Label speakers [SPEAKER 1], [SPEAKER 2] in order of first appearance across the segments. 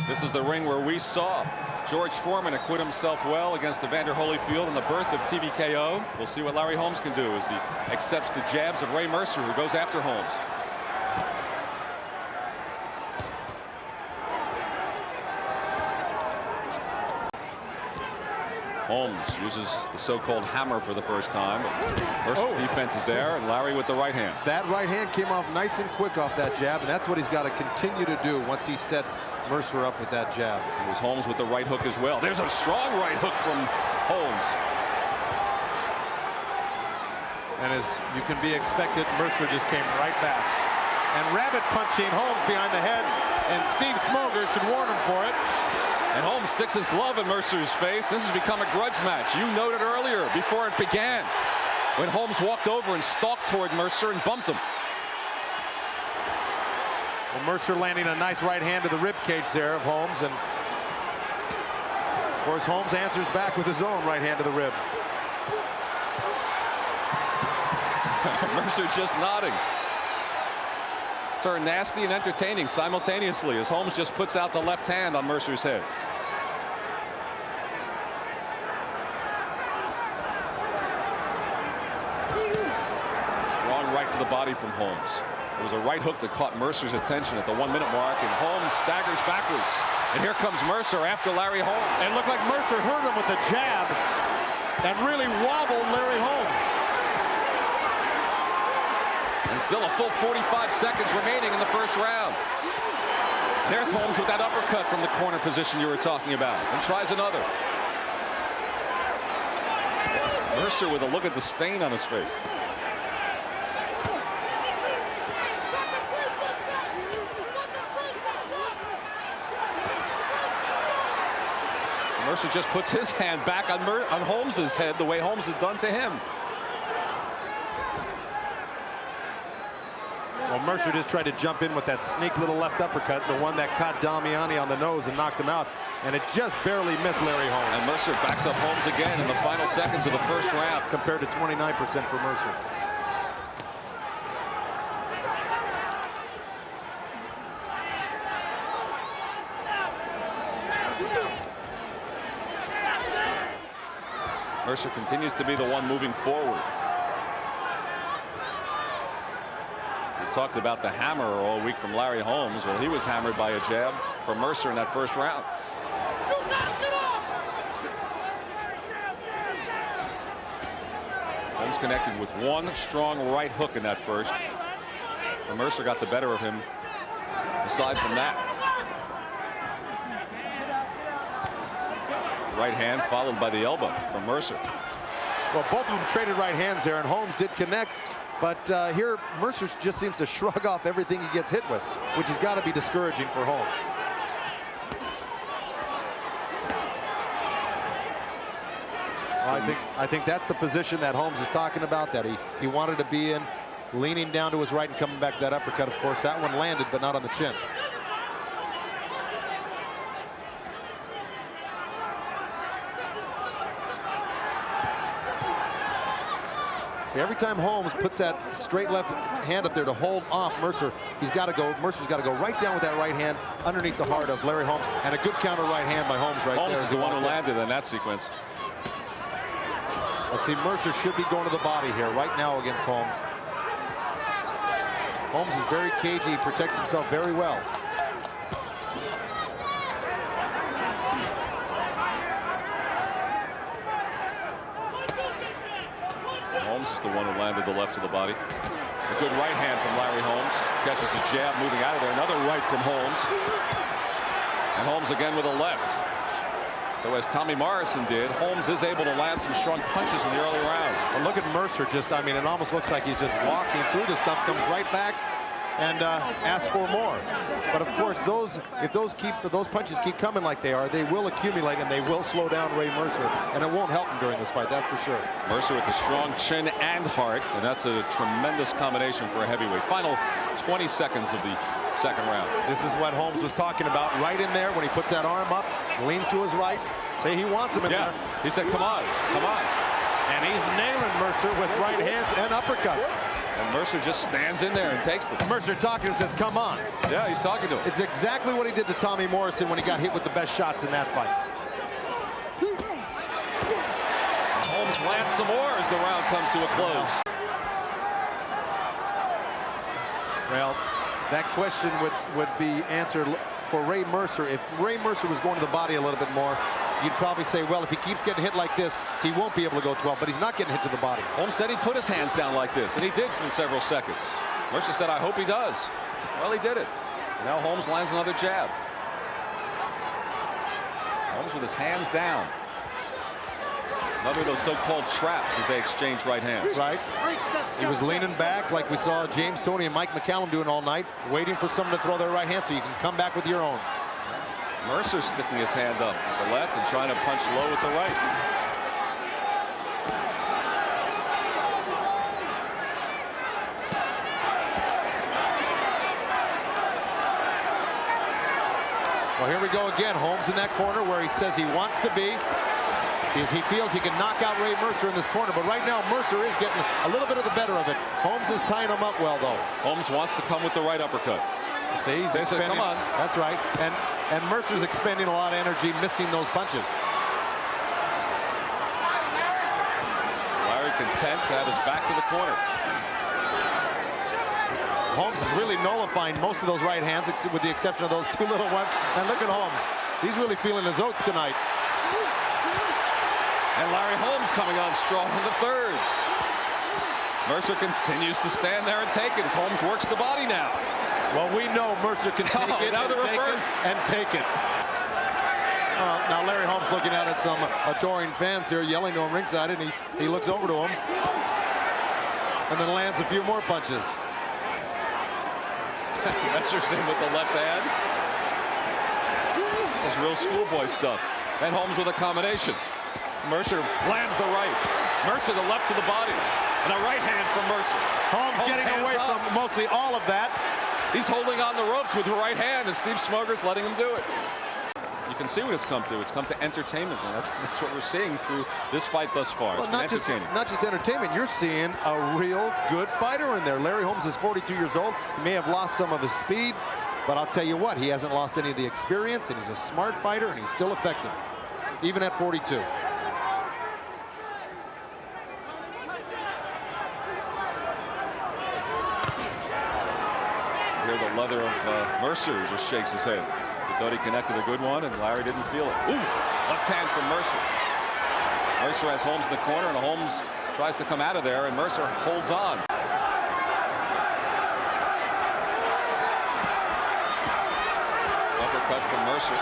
[SPEAKER 1] This is the ring where we saw George Foreman acquit himself well against Evander Holyfield in the birth of TVKO. We'll see what Larry Holmes can do as he accepts the jabs of Ray Mercer, who goes after Holmes. Holmes uses the so-called hammer for the first time. Mercer's defense is there, and Larry with the right hand.
[SPEAKER 2] That right hand came off nice and quick off that jab, and that's what he's got to continue to do once he sets Mercer up with that jab.
[SPEAKER 1] Here's Holmes with the right hook as well. There's a strong right hook from Holmes.
[SPEAKER 2] And as you can be expected, Mercer just came right back. And rabbit punching Holmes behind the head, and Steve Smoger should warn him for it.
[SPEAKER 1] And Holmes sticks his glove in Mercer's face. This has become a grudge match. You noted earlier, before it began, when Holmes walked over and stalked toward Mercer and bumped him.
[SPEAKER 2] Well, Mercer landing a nice right hand to the rib cage there of Holmes, and of course Holmes answers back with his own right hand to the ribs.
[SPEAKER 1] Mercer just nodding. It's turned nasty and entertaining simultaneously as Holmes just puts out the left hand on Mercer's head. Strong right to the body from Holmes. There was a right hook that caught Mercer's attention at the 1 minute mark, and Holmes staggers backwards. And here comes Mercer after Larry Holmes.
[SPEAKER 2] It looked like Mercer hurt him with a jab and really wobbled Larry Holmes.
[SPEAKER 1] And still a full 45 seconds remaining in the first round. There's Holmes with that uppercut from the corner position you were talking about, and tries another. Mercer with a look at the stain on his face. Mercer just puts his hand back on Holmes's head the way Holmes has done to him.
[SPEAKER 2] Well, Mercer just tried to jump in with that sneak little left uppercut, the one that caught Damiani on the nose and knocked him out, and it just barely missed Larry Holmes.
[SPEAKER 1] And Mercer backs up Holmes again in the final seconds of the first round.
[SPEAKER 2] Compared to 29% for Mercer.
[SPEAKER 1] Mercer continues to be the one moving forward. We talked about the hammer all week from Larry Holmes. Well, he was hammered by a jab from Mercer in that first round. Holmes connected with one strong right hook in that first. And Mercer got the better of him aside from that. Right hand followed by the elbow from Mercer.
[SPEAKER 2] Well, both of them traded right hands there, and Holmes did connect. But here, Mercer just seems to shrug off everything he gets hit with, which has got to be discouraging for Holmes. Well, I think that's the position that Holmes is talking about, that he wanted to be in, leaning down to his right and coming back to that uppercut. Of course, that one landed, but not on the chin. Every time Holmes puts that straight left hand up there to hold off Mercer, Mercer's got to go right down with that right hand underneath the heart of Larry Holmes, and a good counter right hand by Holmes right there.
[SPEAKER 1] Holmes is the one who landed in that sequence.
[SPEAKER 2] Let's see, Mercer should be going to the body here right now against Holmes. Holmes is very cagey, he protects himself very well.
[SPEAKER 1] Holmes is the one who landed the left to the body. A good right hand from Larry Holmes. Catches a jab moving out of there. Another right from Holmes. And Holmes again with a left. So as Tommy Morrison did, Holmes is able to land some strong punches in the early rounds.
[SPEAKER 2] Well, look at Mercer just, I mean, it almost looks like he's just walking through the stuff, comes right back and asks for more. But of course, if those punches keep coming like they are, they will accumulate and they will slow down Ray Mercer, and it won't help him during this fight, that's for sure.
[SPEAKER 1] Mercer with the strong chin and heart, and that's a tremendous combination for a heavyweight. Final 20 seconds of the second round.
[SPEAKER 2] This is what Holmes was talking about right in there when he puts that arm up, leans to his right, say he wants him in there.
[SPEAKER 1] He said, come on, come on.
[SPEAKER 2] And he's nailing Mercer with right hands and uppercuts.
[SPEAKER 1] And Mercer just stands in there and takes them.
[SPEAKER 2] Mercer talking and says, come on.
[SPEAKER 1] Yeah, he's talking to him.
[SPEAKER 2] It's exactly what he did to Tommy Morrison when he got hit with the best shots in that fight.
[SPEAKER 1] And Holmes lands some more as the round comes to a close.
[SPEAKER 2] Well, that question would be answered for Ray Mercer. If Ray Mercer was going to the body a little bit more, you'd probably say, well, if he keeps getting hit like this, he won't be able to go 12, but he's not getting hit to the body.
[SPEAKER 1] Holmes said he'd put his hands down like this, and he did for several seconds. Mercer said, I hope he does. Well, he did it. Now Holmes lands another jab. Holmes with his hands down. Another of those so-called traps as they exchange right hands.
[SPEAKER 2] Right. He was leaning back like we saw James Toney and Mike McCallum doing all night, waiting for someone to throw their right hand so you can come back with your own.
[SPEAKER 1] Mercer sticking his hand up with the left and trying to punch low with the right.
[SPEAKER 2] Well, here we go again. Holmes in that corner where he says he wants to be, because he feels he can knock out Ray Mercer in this corner. But right now, Mercer is getting a little bit of the better of it. Holmes is tying him up well, though.
[SPEAKER 1] Holmes wants to come with the right uppercut.
[SPEAKER 2] See, he's expending,
[SPEAKER 1] come on.
[SPEAKER 2] That's right. And Mercer's expending a lot of energy, missing those punches.
[SPEAKER 1] Larry content to have his back to the corner.
[SPEAKER 2] Holmes is really nullifying most of those right hands, with the exception of those two little ones. And look at Holmes. He's really feeling his oats tonight.
[SPEAKER 1] And Larry Holmes coming on strong in the third. Mercer continues to stand there and take it as Holmes works the body now.
[SPEAKER 2] Well, we know Mercer can take it,
[SPEAKER 1] now the
[SPEAKER 2] reverse, and take it. Now Larry Holmes looking out at some adoring fans here, yelling to him ringside, and he looks over to him and then lands a few more punches.
[SPEAKER 1] Mercer's in with the left hand. This is real schoolboy stuff. And Holmes with a combination. Mercer lands the right. Mercer the left to the body. And a right hand from Mercer.
[SPEAKER 2] Holmes getting away from mostly all of that.
[SPEAKER 1] He's holding on the ropes with the right hand, and Steve Smoger's letting him do it. You can see what it's come to. It's come to entertainment, and that's what we're seeing through this fight thus far. It's
[SPEAKER 2] not just entertainment. You're seeing a real good fighter in there. Larry Holmes is 42 years old. He may have lost some of his speed, but I'll tell you what, he hasn't lost any of the experience, and he's a smart fighter, and he's still effective, even at 42.
[SPEAKER 1] Here the leather of Mercer just shakes his head. He thought he connected a good one, and Larry didn't feel it. Ooh, left hand from Mercer. Mercer has Holmes in the corner, and Holmes tries to come out of there, and Mercer holds on. Uppercut from Mercer.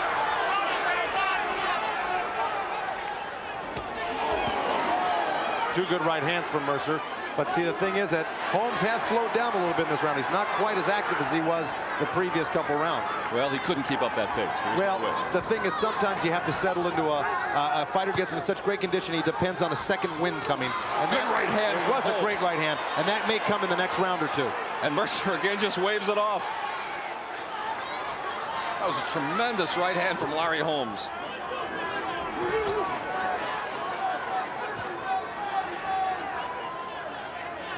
[SPEAKER 2] Two good right hands from Mercer. But see, the thing is that Holmes has slowed down a little bit in this round. He's not quite as active as he was the previous couple rounds.
[SPEAKER 1] Well, he couldn't keep up that pace.
[SPEAKER 2] Well, the thing is, sometimes you have to settle into a fighter gets into such great condition, he depends on a second wind coming. And
[SPEAKER 1] good right hand.
[SPEAKER 2] It was a great right hand, and that may come in the next round or two.
[SPEAKER 1] And Mercer again just waves it off. That was a tremendous right hand from Larry Holmes.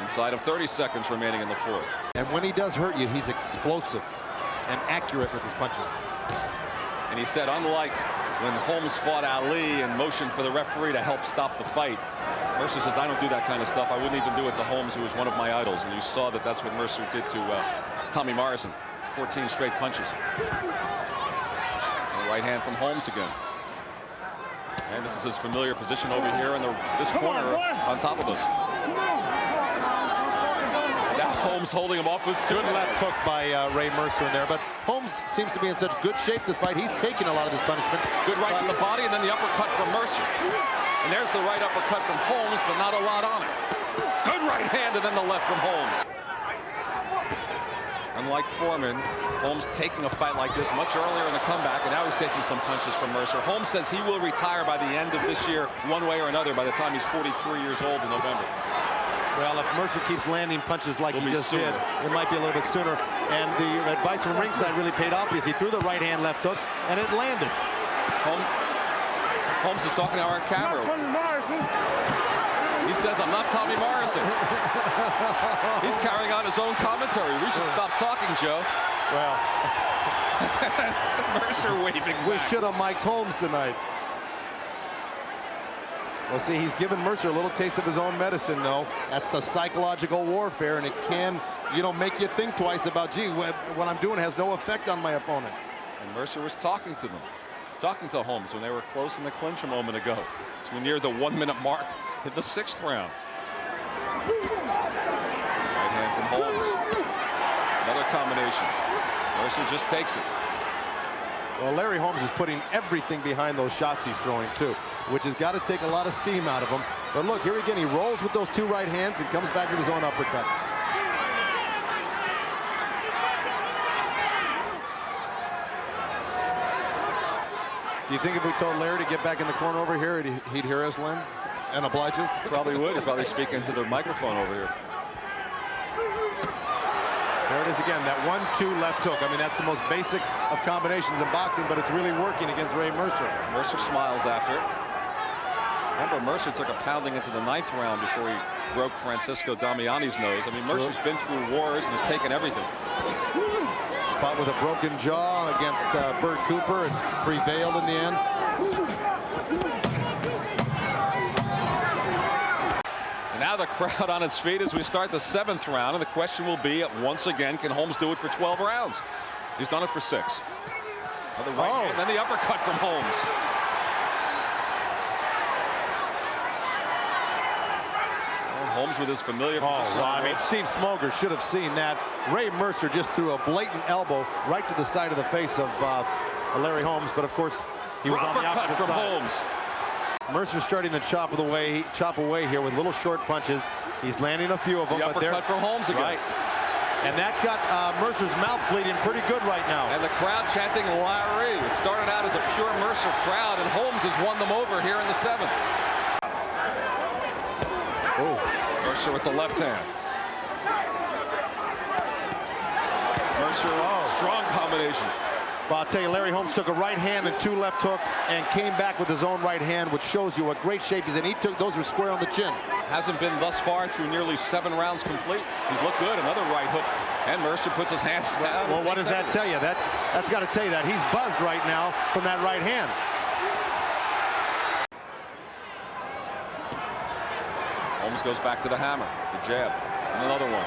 [SPEAKER 1] Inside of 30 seconds remaining in the fourth.
[SPEAKER 2] And when he does hurt you, he's explosive and accurate with his punches.
[SPEAKER 1] And he said, unlike when Holmes fought Ali and motioned for the referee to help stop the fight, Mercer says, I don't do that kind of stuff. I wouldn't even do it to Holmes, who was one of my idols. And you saw that that's what Mercer did to Tommy Morrison. 14 straight punches. And right hand from Holmes again. And this is his familiar position over here in this corner on top of us. Now Holmes holding him off with
[SPEAKER 2] good left hook by Ray Mercer in there. But Holmes seems to be in such good shape this fight. He's taking a lot of his punishment.
[SPEAKER 1] Good right to the body, and then the uppercut from Mercer. And there's the right uppercut from Holmes, but not a lot on it. Good right hand, and then the left from Holmes. Unlike Foreman, Holmes taking a fight like this much earlier in the comeback, and now he's taking some punches from Mercer. Holmes says he will retire by the end of this year, one way or another, by the time he's 43 years old in November.
[SPEAKER 2] Well, if Mercer keeps landing punches like he just did, it might be a little bit sooner. And the advice from ringside really paid off, because he threw the right hand left hook, and it landed.
[SPEAKER 1] Holmes is talking to our camera. He says, I'm not Tommy Morrison. He's carrying on his own commentary. We should stop talking, Joe.
[SPEAKER 2] Well,
[SPEAKER 1] Mercer waving
[SPEAKER 2] we
[SPEAKER 1] back.
[SPEAKER 2] should have mic'd Holmes tonight. Well, see, he's given Mercer a little taste of his own medicine, though. That's a psychological warfare, and it can, you know, make you think twice about, gee, what I'm doing has no effect on my opponent.
[SPEAKER 1] And Mercer was talking to them, talking to Holmes when they were close in the clinch a moment ago. As we near the 1-minute mark in the 6th round. Right hand from Holmes. Another combination. Mercer just takes it.
[SPEAKER 2] Well, Larry Holmes is putting everything behind those shots he's throwing, too, which has got to take a lot of steam out of him. But look, here again, he rolls with those 2 right hands and comes back with his own uppercut. Do you think if we told Larry to get back in the corner over here, he'd hear us, Len, and oblige us?
[SPEAKER 1] Probably would. He'd probably speak into the microphone over here.
[SPEAKER 2] There it is again, that 1-2 left hook. I mean, that's the most basic of combinations in boxing, but it's really working against Ray Mercer.
[SPEAKER 1] Mercer smiles after it. Remember, Mercer took a pounding into the 9th round before he broke Francisco Damiani's nose. I mean, Mercer's been through wars and has taken everything.
[SPEAKER 2] Fought with a broken jaw against Bert Cooper and prevailed in the end.
[SPEAKER 1] And now the crowd on its feet as we start the 7th round, and the question will be, once again, can Holmes do it for 12 rounds? He's done it for 6. Another right hand, then the uppercut from Holmes. Holmes with his familiar position.
[SPEAKER 2] Well, I mean, Steve Smoger should have seen that. Ray Mercer just threw a blatant elbow right to the side of the face of Larry Holmes, but of course he was on the opposite side.
[SPEAKER 1] Holmes.
[SPEAKER 2] Mercer starting to chop away here with little short punches. He's landing a few of them,
[SPEAKER 1] The
[SPEAKER 2] but they're
[SPEAKER 1] uppercut from Holmes again.
[SPEAKER 2] right. And that's got Mercer's mouth bleeding pretty good right now.
[SPEAKER 1] And the crowd chanting Larry. It started out as a pure Mercer crowd, and Holmes has won them over here in the 7th.
[SPEAKER 2] Oh.
[SPEAKER 1] Mercer with the left hand. Mercer, strong combination.
[SPEAKER 2] Well, I'll tell you, Larry Holmes took a right hand and 2 left hooks and came back with his own right hand, which shows you what great shape he's in. He took those were square on the chin.
[SPEAKER 1] Hasn't been thus far through nearly 7 rounds complete. He's looked good. Another right hook. And Mercer puts his hands down.
[SPEAKER 2] Well, what does that tell you? That's got to tell you that he's buzzed right now from that right hand.
[SPEAKER 1] Holmes goes back to the hammer, the jab, and another one.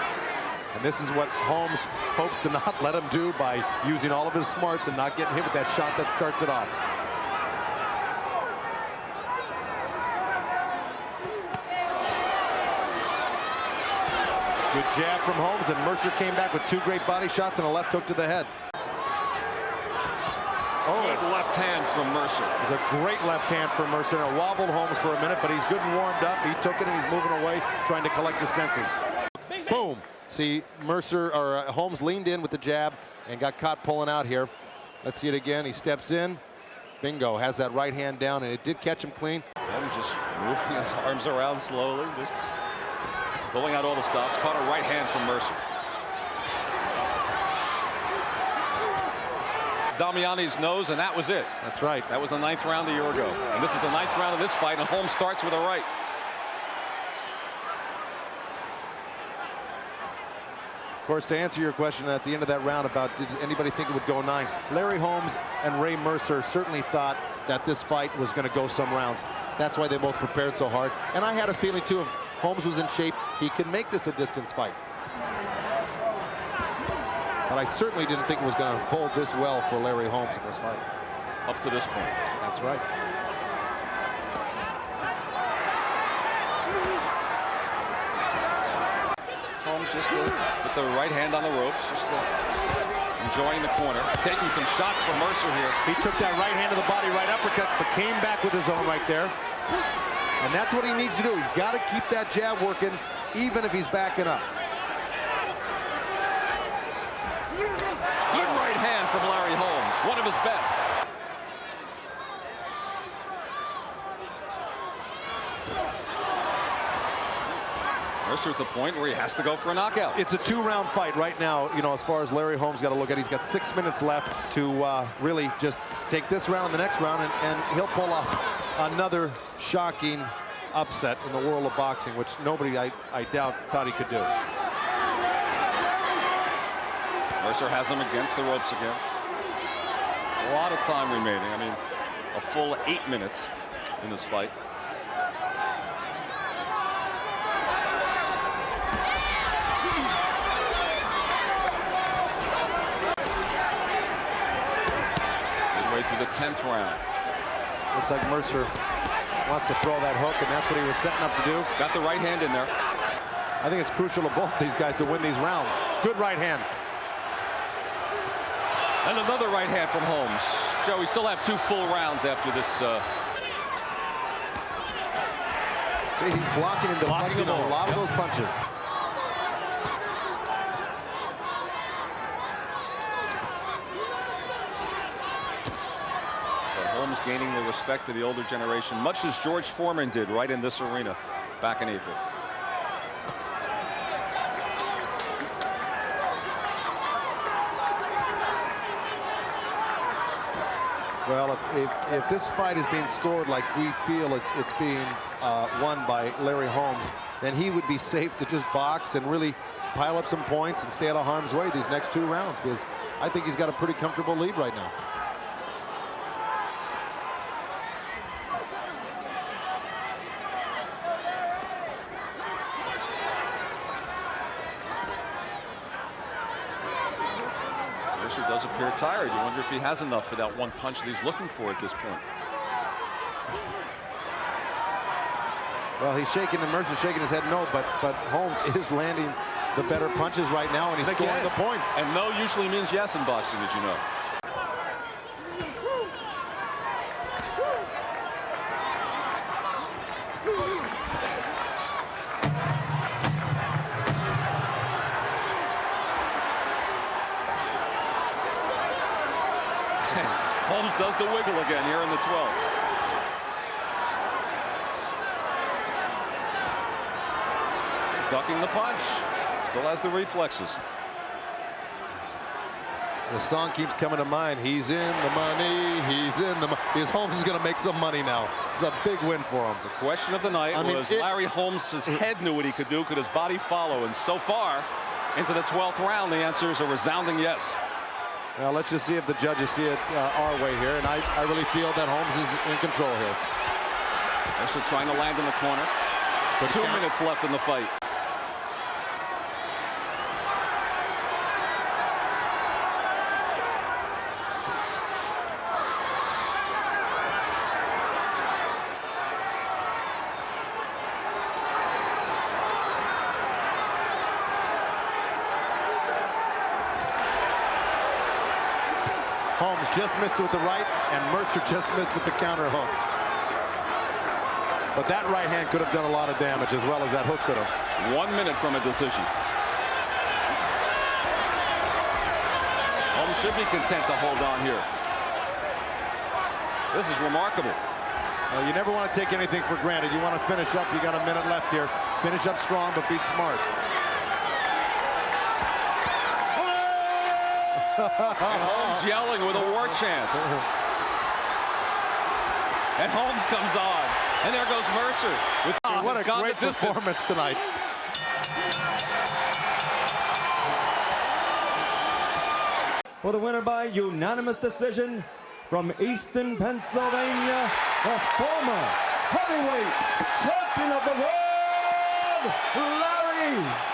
[SPEAKER 2] And this is what Holmes hopes to not let him do by using all of his smarts and not getting hit with that shot that starts it off. Good jab from Holmes, and Mercer came back with 2 great body shots and a left hook to the head.
[SPEAKER 1] Good left hand from Mercer.
[SPEAKER 2] It was a great left hand from Mercer, and it wobbled Holmes for a minute, but he's good and warmed up. He took it and he's moving away, trying to collect his senses. Boom. See, Holmes leaned in with the jab and got caught pulling out here. Let's see it again. He steps in. Bingo. Has that right hand down, and it did catch him clean.
[SPEAKER 1] Holmes just moving his arms around slowly, just pulling out all the stops. Caught a right hand from Mercer. Damiani's nose, and that was it.
[SPEAKER 2] That's right.
[SPEAKER 1] That was the 9th round a year ago. And this is the 9th round of this fight, and Holmes starts with a right.
[SPEAKER 2] Of course, to answer your question at the end of that round about did anybody think it would go 9, Larry Holmes and Ray Mercer certainly thought that this fight was going to go some rounds. That's why they both prepared so hard. And I had a feeling, too, if Holmes was in shape, he could make this a distance fight. But I certainly didn't think it was going to unfold this well for Larry Holmes in this fight.
[SPEAKER 1] Up to this point.
[SPEAKER 2] That's right.
[SPEAKER 1] Holmes just with the right hand on the ropes, just enjoying the corner, taking some shots from Mercer here.
[SPEAKER 2] He took that right hand to the body, right uppercut, but came back with his own right there. And that's what he needs to do. He's got to keep that jab working, even if he's backing up.
[SPEAKER 1] Good right hand from Larry Holmes, one of his best. Mercer at the point where he has to go for a knockout.
[SPEAKER 2] It's a 2-round fight right now, you know, as far as Larry Holmes got to look at. He's got 6 minutes left to really just take this round and the next round, and he'll pull off another shocking upset in the world of boxing, which nobody, I doubt, thought he could do.
[SPEAKER 1] Mercer has him against the ropes again. A lot of time remaining. I mean, a full 8 minutes in this fight. Midway through the 10th round.
[SPEAKER 2] Looks like Mercer wants to throw that hook, and that's what he was setting up to do.
[SPEAKER 1] Got the right hand in there.
[SPEAKER 2] I think it's crucial to both these guys to win these rounds. Good right hand.
[SPEAKER 1] And another right hand from Holmes. Joe, we still have 2 full rounds after this.
[SPEAKER 2] See, he's blocking and deflecting a lot of those punches.
[SPEAKER 1] But Holmes gaining the respect for the older generation, much as George Foreman did right in this arena back in April.
[SPEAKER 2] Well, if this fight is being scored like we feel it's being won by Larry Holmes, then he would be safe to just box and really pile up some points and stay out of harm's way these next 2 rounds, because I think he's got a pretty comfortable lead right now.
[SPEAKER 1] Mercer does appear tired. You wonder if he has enough for that one punch that he's looking for at this point.
[SPEAKER 2] Well, he's shaking, and Mercer's shaking his head no, but Holmes is landing the better punches right now, and he's scoring the points.
[SPEAKER 1] And no usually means yes in boxing, as you know. Holmes does the wiggle again here in the 12th. Ducking the punch. Still has the reflexes.
[SPEAKER 2] The song keeps coming to mind. He's in the money. He's in the money. Because Holmes is going to make some money now. It's a big win for him.
[SPEAKER 1] The question of the night was Larry Holmes' head knew what he could do. Could his body follow? And so far, into the 12th round, the answer is a resounding yes.
[SPEAKER 2] Well, let's just see if the judges see it our way here. And I really feel that Holmes is in control here.
[SPEAKER 1] Mercer trying to land in the corner. 2 minutes left in the fight.
[SPEAKER 2] Holmes just missed with the right, and Mercer just missed with the counter hook. But that right hand could have done a lot of damage, as well as that hook could have.
[SPEAKER 1] 1 minute from a decision. Holmes should be content to hold on here. This is remarkable.
[SPEAKER 2] Well, you never want to take anything for granted. You want to finish up. You got a minute left here. Finish up strong, but beat smart.
[SPEAKER 1] And Holmes yelling with a war chant. And Holmes comes on. And there goes Mercer.
[SPEAKER 2] What a great performance tonight.
[SPEAKER 3] For the winner by unanimous decision from Easton, Pennsylvania, the former heavyweight champion of the world, Larry